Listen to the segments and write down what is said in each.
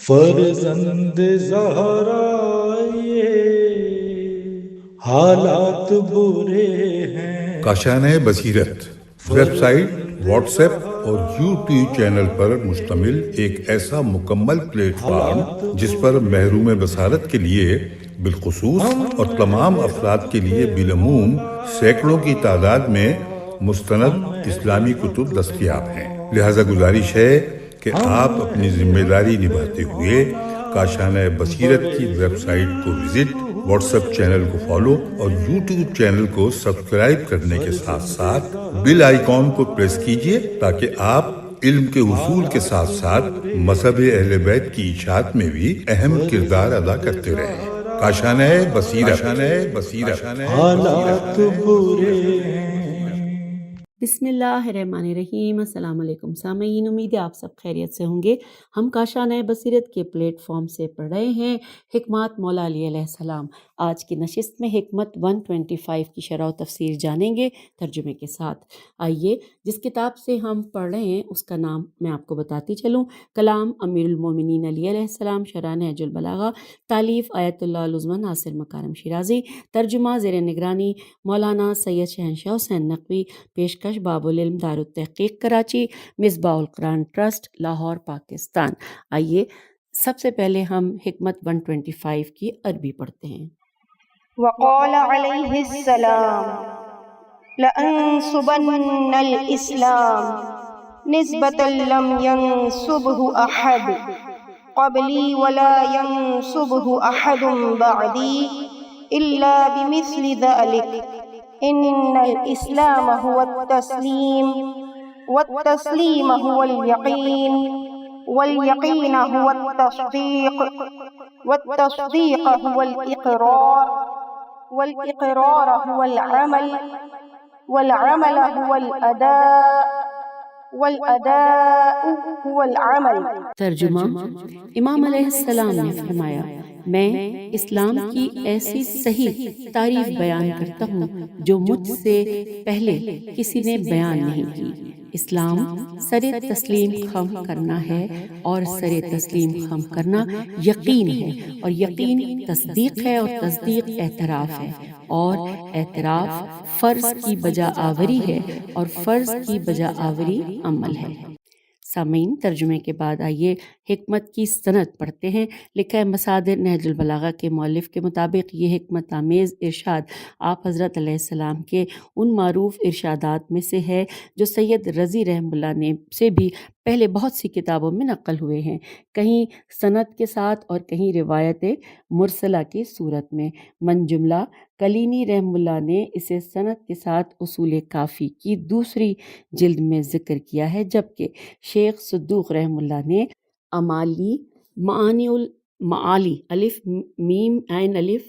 فرزند زہرا یہ حالات برے ہیں۔ کاشانۂ بصیرت ویب سائٹ، واٹس ایپ اور یوٹیوب چینل پر مشتمل ایک ایسا مکمل پلیٹ فارم جس پر محروم بصارت کے لیے بالخصوص اور تمام افراد کے لیے بالعموم سینکڑوں کی تعداد میں مستند اسلامی کتب دستیاب ہیں۔ لہذا گزارش ہے کہ آپ اپنی ذمہ داری نبھاتے ہوئے کاشانۂ بصیرت کی ویب سائٹ کو وزٹ، واٹس ایپ چینل کو فالو اور یوٹیوب چینل کو سبسکرائب کرنے کے ساتھ ساتھ بیل آئیکن کو پریس کیجئے تاکہ آپ علم کے حصول کے ساتھ ساتھ مذہب اہل بیت کی اشاعت میں بھی اہم کردار ادا کرتے رہیں۔ کاشانۂ بصیرت۔ حالات برے ہیں۔ بسم اللہ الرحمن الرحیم۔ السلام علیکم سامعین، امید ہے آپ سب خیریت سے ہوں گے۔ ہم کاشانۂ بصیرت کے پلیٹ فارم سے پڑھ رہے ہیں حکمات مولا علی علیہ السلام۔ آج کی نشست میں حکمت 125 کی شرح و تفسیر جانیں گے ترجمے کے ساتھ۔ آئیے جس کتاب سے ہم پڑھ رہے ہیں اس کا نام میں آپ کو بتاتی چلوں۔ کلام امیر المومنین علی علیہ السلام، شرح نہج البلاغہ، تالیف آیت اللہ العظمی ناصر مکارم شیرازی، ترجمہ زیر نگرانی مولانا سید شہنشاہ حسین نقوی، پیشکش باب العلم دارالتحقیق کراچی، مصباح القرآن ٹرسٹ لاہور پاکستان۔ آئیے سب سے پہلے ہم حکمت 125 کی عربی پڑھتے ہیں۔ وقال علیہ السلام لأنصبن الإسلام نسبة لم ينصبه أحد قبلي ولا ينصبه أحد بعدي إلا بمثل ذلك إن الإسلام هو التسليم والتسليم هو اليقين واليقين هو التصديق والتصديق هو الإقرار والإقرار هو العمل والعمل هو الأداء والأداء هو العمل۔ ترجمہ، امام علیہ السلام نے فرمایا، میں اسلام کی ایسی صحیح تعریف بیان کرتا ہوں جو مجھ سے پہلے کسی نے بیان نہیں کی۔ اسلام سر تسلیم خم کرنا ہے، اور سر تسلیم خم کرنا یقین ہے، اور یقین تصدیق ہے، اور تصدیق اعتراف ہے، اور اعتراف فرض کی بجا آوری ہے، اور فرض کی بجا آوری عمل ہے۔ سامعین، ترجمے کے بعد آئیے حکمت کی سند پڑھتے ہیں۔ لکھا ہے مصادر نہج البلاغہ کے مؤلف کے مطابق یہ حکمت آمیز ارشاد آپ حضرت علیہ السلام کے ان معروف ارشادات میں سے ہے جو سید رضی رحمہ اللہ نے سے بھی پہلے بہت سی کتابوں میں نقل ہوئے ہیں، کہیں سند کے ساتھ اور کہیں روایت مرسلہ کی صورت میں۔ من جملہ کلینی رحمہ اللہ نے اسے سند کے ساتھ اصول کافی کی دوسری جلد میں ذکر کیا ہے، جبکہ شیخ صدوق رحمہ اللہ نے امالی معانی الف میم عین الف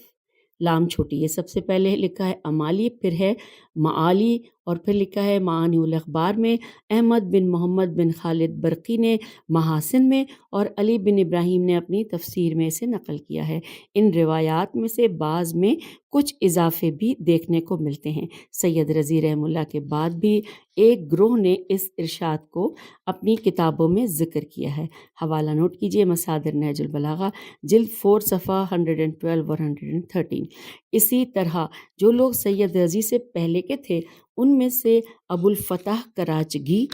لام چھوٹی، یہ سب سے پہلے لکھا ہے امالی، پھر ہے معالی، اور پھر لکھا ہے معانی الاخبار میں۔ احمد بن محمد بن خالد برقی نے محاسن میں، اور علی بن ابراہیم نے اپنی تفسیر میں اسے نقل کیا ہے۔ ان روایات میں سے بعض میں کچھ اضافے بھی دیکھنے کو ملتے ہیں۔ سید رضی رحمہ اللہ کے بعد بھی ایک گروہ نے اس ارشاد کو اپنی کتابوں میں ذکر کیا ہے۔ حوالہ نوٹ کیجیے مصادر نہج البلاغہ جلد 4 صفحہ 112 اور 113۔ اسی طرح جو لوگ سید رضی سے پہلے کے تھے ان میں سے ابو الفتح کراچگی،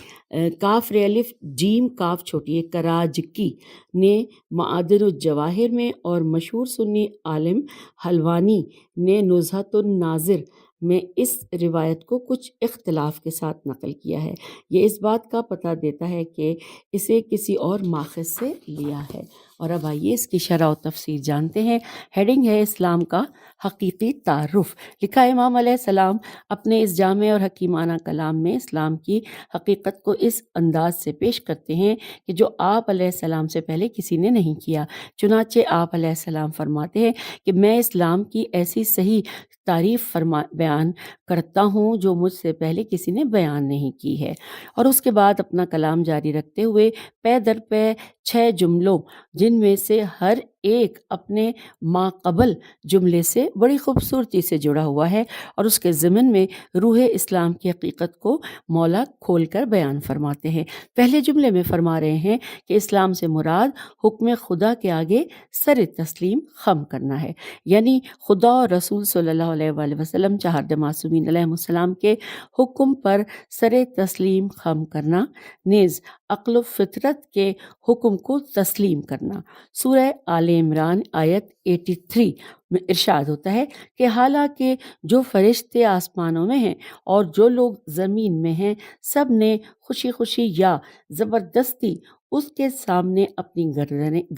کاف ر الف جیم کاف چھوٹی ہے، کراجکی نے معادن الجواہر میں، اور مشہور سنی عالم حلوانی نے نزہۃ الناظر میں اس روایت کو کچھ اختلاف کے ساتھ نقل کیا ہے۔ یہ اس بات کا پتہ دیتا ہے کہ اسے کسی اور ماخذ سے لیا ہے۔ اور اب آئیے اس کی شرح و تفسیر جانتے ہیں۔ ہیڈنگ ہے اسلام کا حقیقی تعارف۔ لکھا ہے امام علیہ السلام اپنے اس جامع اور حکیمانہ کلام میں اسلام کی حقیقت کو اس انداز سے پیش کرتے ہیں کہ جو آپ علیہ السلام سے پہلے کسی نے نہیں کیا۔ چنانچہ آپ علیہ السلام فرماتے ہیں کہ میں اسلام کی ایسی صحیح تعریف بیان کرتا ہوں جو مجھ سے پہلے کسی نے بیان نہیں کی ہے۔ اور اس کے بعد اپنا کلام جاری رکھتے ہوئے پے در پے 6 جملوں جن میں سے ہر ایک اپنے ما قبل جملے سے بڑی خوبصورتی سے جڑا ہوا ہے اور اس کے ضمن میں روح اسلام کی حقیقت کو مولا کھول کر بیان فرماتے ہیں۔ پہلے جملے میں فرما رہے ہیں کہ اسلام سے مراد حکم خدا کے آگے سر تسلیم خم کرنا ہے، یعنی خدا اور رسول صلی اللہ علیہ وآلہ وسلم چہارد معصومین علیہ السلام کے حکم پر سر تسلیم خم کرنا، نیز عقل و فطرت کے حکم کو تسلیم کرنا۔ سورہ آل عمران آیت 83 میں ارشاد ہوتا ہے کہ حالانکہ جو فرشتے آسمانوں میں ہیں اور جو لوگ زمین میں ہیں، سب نے خوشی خوشی یا زبردستی اس کے سامنے اپنی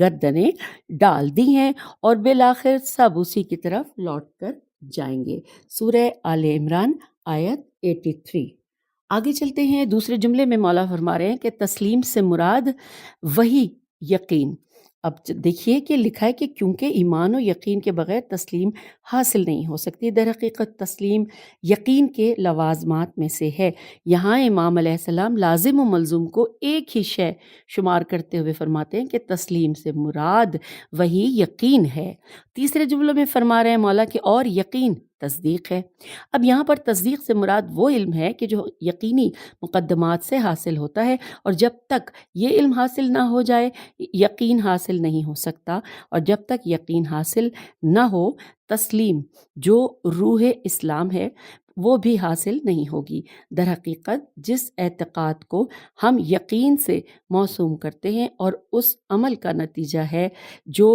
گردنیں ڈال دی ہیں اور بالآخر سب اسی کی طرف لوٹ کر جائیں گے۔ سورہ آل عمران آیت 83۔ آگے چلتے ہیں، دوسرے جملے میں مولا فرما رہے ہیں کہ تسلیم سے مراد وہی یقین۔ اب دیکھیے کہ لکھا ہے کہ کیونکہ ایمان و یقین کے بغیر تسلیم حاصل نہیں ہو سکتی۔ در حقیقت تسلیم یقین کے لوازمات میں سے ہے۔ یہاں امام علیہ السلام لازم و ملزوم کو ایک ہی شے شمار کرتے ہوئے فرماتے ہیں کہ تسلیم سے مراد وہی یقین ہے۔ تیسرے جملے میں فرما رہے ہیں مولا کہ اور یقین تصدیق ہے۔ اب یہاں پر تصدیق سے مراد وہ علم ہے کہ جو یقینی مقدمات سے حاصل ہوتا ہے، اور جب تک یہ علم حاصل نہ ہو جائے یقین حاصل نہیں ہو سکتا، اور جب تک یقین حاصل نہ ہو تسلیم جو روح اسلام ہے وہ بھی حاصل نہیں ہوگی۔ در حقیقت جس اعتقاد کو ہم یقین سے موسوم کرتے ہیں اور اس عمل کا نتیجہ ہے جو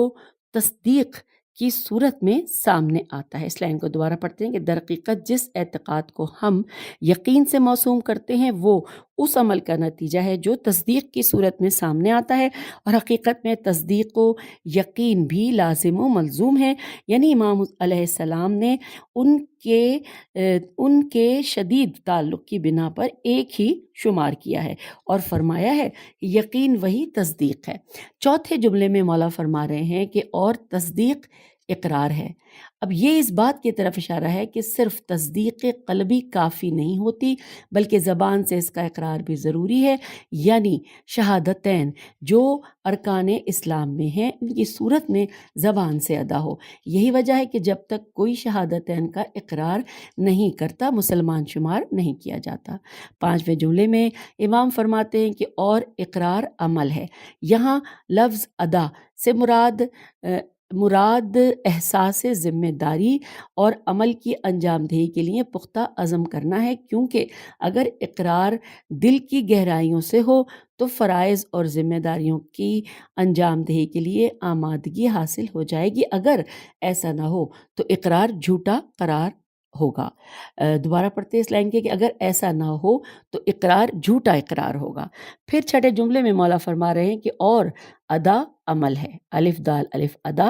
تصدیق کی صورت میں سامنے آتا ہے۔ اس لائن کو دوبارہ پڑھتے ہیں کہ در حقیقت جس اعتقاد کو ہم یقین سے موسوم کرتے ہیں وہ اس عمل کا نتیجہ ہے جو تصدیق کی صورت میں سامنے آتا ہے، اور حقیقت میں تصدیق و یقین بھی لازم و ملزوم ہے، یعنی امام علیہ السلام نے ان کے شدید تعلق کی بنا پر ایک ہی شمار کیا ہے اور فرمایا ہے یقین وہی تصدیق ہے۔ چوتھے جملے میں مولا فرما رہے ہیں کہ اور تصدیق اقرار ہے۔ اب یہ اس بات کی طرف اشارہ ہے کہ صرف تصدیق قلبی کافی نہیں ہوتی بلکہ زبان سے اس کا اقرار بھی ضروری ہے، یعنی شہادتین جو ارکان اسلام میں ہیں ان کی صورت میں زبان سے ادا ہو۔ یہی وجہ ہے کہ جب تک کوئی شہادتین کا اقرار نہیں کرتا مسلمان شمار نہیں کیا جاتا۔ پانچویں جملے میں امام فرماتے ہیں کہ اور اقرار عمل ہے۔ یہاں لفظ ادا سے مراد احساس ذمہ داری اور عمل کی انجام دہی کے لیے پختہ عزم کرنا ہے، کیونکہ اگر اقرار دل کی گہرائیوں سے ہو تو فرائض اور ذمہ داریوں کی انجام دہی کے لیے آمادگی حاصل ہو جائے گی۔ اگر ایسا نہ ہو تو اقرار جھوٹا قرار ہوگا۔ دوبارہ پڑھتے ہیں اس لائن کے کہ اگر ایسا نہ ہو تو اقرار جھوٹا اقرار ہوگا۔ پھر چھٹے جملے میں مولا فرما رہے ہیں کہ اور ادا عمل ہے، الف دال الف ادا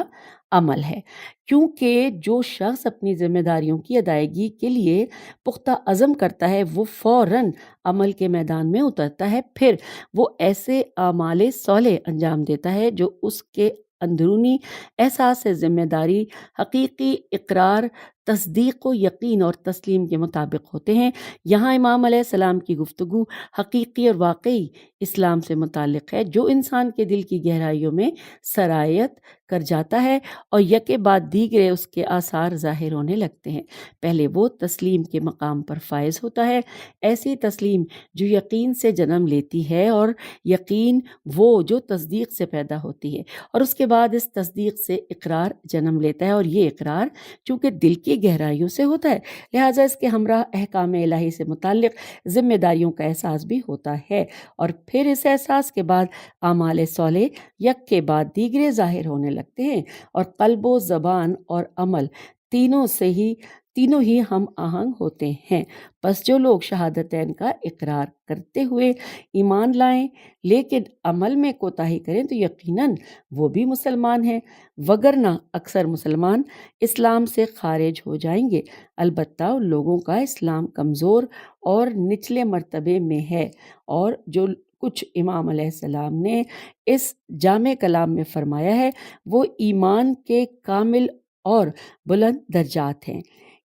عمل ہے، کیونکہ جو شخص اپنی ذمہ داریوں کی ادائیگی کے لیے پختہ عزم کرتا ہے وہ فوراً عمل کے میدان میں اترتا ہے، پھر وہ ایسے اعمال صالح انجام دیتا ہے جو اس کے اندرونی احساس ذمہ داری، حقیقی اقرار، تصدیق و یقین اور تسلیم کے مطابق ہوتے ہیں۔ یہاں امام علیہ السلام کی گفتگو حقیقی اور واقعی اسلام سے متعلق ہے جو انسان کے دل کی گہرائیوں میں سرایت کر جاتا ہے اور یکے بعد دیگرے اس کے آثار ظاہر ہونے لگتے ہیں۔ پہلے وہ تسلیم کے مقام پر فائز ہوتا ہے، ایسی تسلیم جو یقین سے جنم لیتی ہے، اور یقین وہ جو تصدیق سے پیدا ہوتی ہے، اور اس کے بعد اس تصدیق سے اقرار جنم لیتا ہے، اور یہ اقرار چونکہ دل کی گہرائیوں سے ہوتا ہے لہٰذا اس کے ہمراہ احکام الہی سے متعلق ذمہ داریوں کا احساس بھی ہوتا ہے، اور پھر اس احساس کے بعد اعمال صالح یک کے بعد دیگرے ظاہر ہونے لگتے ہیں، اور قلب و زبان اور عمل تینوں ہی ہم آہنگ ہوتے ہیں۔ پس جو لوگ شہادتین کا اقرار کرتے ہوئے ایمان لائیں لیکن عمل میں کوتاہی کریں تو یقیناً وہ بھی مسلمان ہیں، وگرنہ اکثر مسلمان اسلام سے خارج ہو جائیں گے۔ البتہ ان لوگوں کا اسلام کمزور اور نچلے مرتبے میں ہے، اور جو کچھ امام علیہ السلام نے اس جامع کلام میں فرمایا ہے وہ ایمان کے کامل اور بلند درجات ہیں۔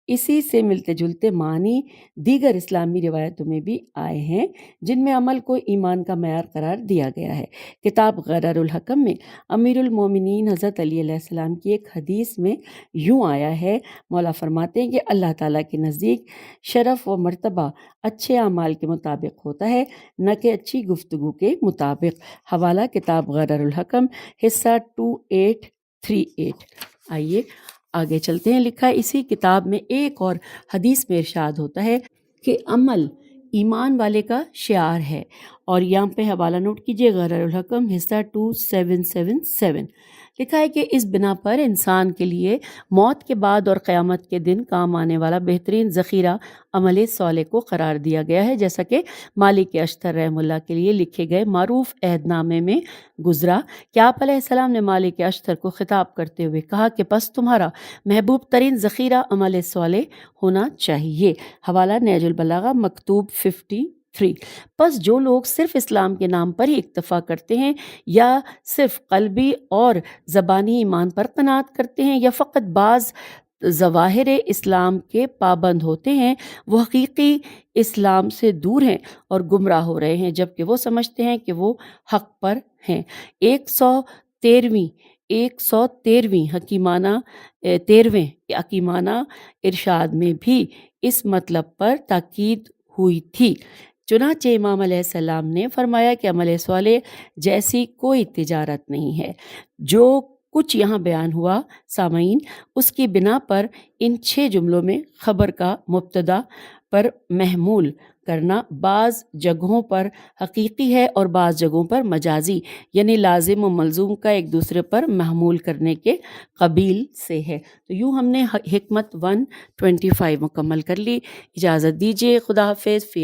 اسی سے ملتے جلتے معنی دیگر اسلامی روایتوں میں بھی آئے ہیں جن میں عمل کو ایمان کا معیار قرار دیا گیا ہے۔ کتاب غرر الحکم میں امیر المومنین حضرت علی علیہ السلام کی ایک حدیث میں یوں آیا ہے، مولا فرماتے ہیں کہ اللہ تعالیٰ کے نزدیک شرف و مرتبہ اچھے اعمال کے مطابق ہوتا ہے، نہ کہ اچھی گفتگو کے مطابق۔ حوالہ کتاب غرر الحکم حصہ 2838۔ آئیے آگے چلتے ہیں۔ لکھا ہے اسی کتاب میں ایک اور حدیث میں ارشاد ہوتا ہے کہ عمل ایمان والے کا شعار ہے، اور یہاں پہ حوالہ نوٹ کیجیے، غرر الحکم حصہ 2777۔ لکھا ہے کہ اس بنا پر انسان کے لیے موت کے بعد اور قیامت کے دن کام آنے والا بہترین ذخیرہ عمل صالح کو قرار دیا گیا ہے، جیسا کہ مالک اشتر رحمہ اللہ کے لیے لکھے گئے معروف عہد نامے میں گزرا کہ آپ علیہ السلام نے مالک اشتر کو خطاب کرتے ہوئے کہا کہ پس تمہارا محبوب ترین ذخیرہ عمل صالح ہونا چاہیے۔ حوالہ نہج البلاغہ مکتوب 53۔ پس جو لوگ صرف اسلام کے نام پر ہی اکتفا کرتے ہیں، یا صرف قلبی اور زبانی ایمان پر قناعت کرتے ہیں، یا فقط بعض ظواہر اسلام کے پابند ہوتے ہیں، وہ حقیقی اسلام سے دور ہیں اور گمراہ ہو رہے ہیں، جبکہ وہ سمجھتے ہیں کہ وہ حق پر ہیں۔ 113ویں حکیمانہ ارشاد میں بھی اس مطلب پر تاکید ہوئی تھی۔ چنانچہ امام علیہ السلام نے فرمایا کہ عمل صالح جیسی کوئی تجارت نہیں ہے۔ جو کچھ یہاں بیان ہوا سامعین، اس کی بنا پر ان 6 جملوں میں خبر کا مبتدا پر محمول کرنا بعض جگہوں پر حقیقی ہے اور بعض جگہوں پر مجازی، یعنی لازم و ملزوم کا ایک دوسرے پر محمول کرنے کے قبیل سے ہے۔ تو یوں ہم نے حکمت 125 مکمل کر لی۔ اجازت دیجیے، خدا حافظ۔